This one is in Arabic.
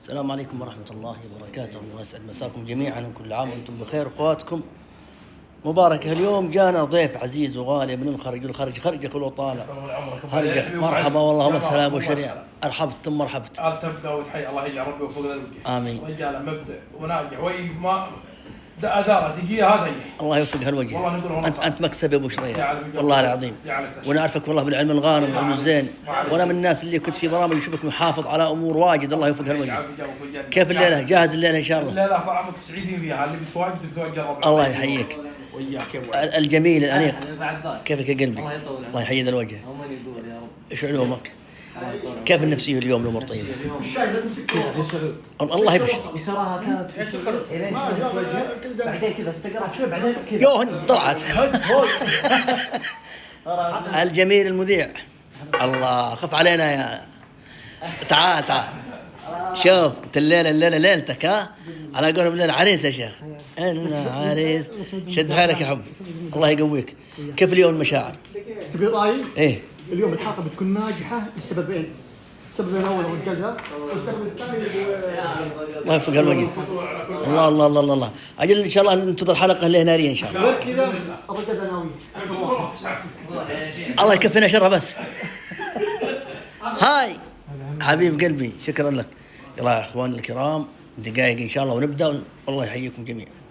السلام عليكم ورحمة الله وبركاته، الله يسعد مساكم جميعا وكل عام وانتم بخير. اخواتكم مباركة. اليوم جانا ضيف عزيز وغالي من الخارج، خرجك الوطالة. هرجك مرحبا والله مسهلا ابو شريع، ارحبت مرحبت. تبقى وتحيي الله يجعل ربي وفوق ذلك. امين. رجال مبدع وناجح ما اداره ثقيله هذا. الله يوفق هالوجه. انت مكسب يا ابو شريع والله العظيم. ونعرفك والله بالعلم الغانم والعلم الزين، وانا من الناس اللي كنت في برامج اشوفك محافظ على امور واجد. الله يوفق هالوجه. كيف الليله؟ جاهز الليله ان شاء الله؟ لا طعمك سعيدين فيها، اللي بتواجد تتوجه. الله يحييك. وياك يا ابو الجميل الانيق. كيفك يا قلبي؟ الله يطول الله يحيي ذا الوجه. هم اللي يقول يا رب. ايش علومك؟ كيف النفسيه اليوم؟ الامور طيبه؟ الشاي لازم في السعود. الله يبشر. وتراها كانت في السعود الين شفت وجهه بعدين كذا استقرت شوي بعدين كذا يوهن طلعت. الجميل المذيع. الله خف علينا يا تعال شوف انت الليله ليلتك، ها على قولهم الليله عريس يا شيخ. انا عريس. شد حيلك يا حب، الله يقويك. كيف اليوم المشاعر؟ تبي رأيي؟ ايه اليوم الحلقة بتكون ناجحة لسببين. السبب الأول هو الجزاء، والسبب الثاني الله يوفق الوجه. الله اجل ان شاء الله ننتظر حلقه اللي ناريه ان شاء الله. غير كذا الرجال ناوي. الله يكفينا شره بس. هاي حبيب قلبي، شكرا لك. يلا يا اخواني الكرام، دقائق ان شاء الله ونبدا. والله يحييكم جميعا.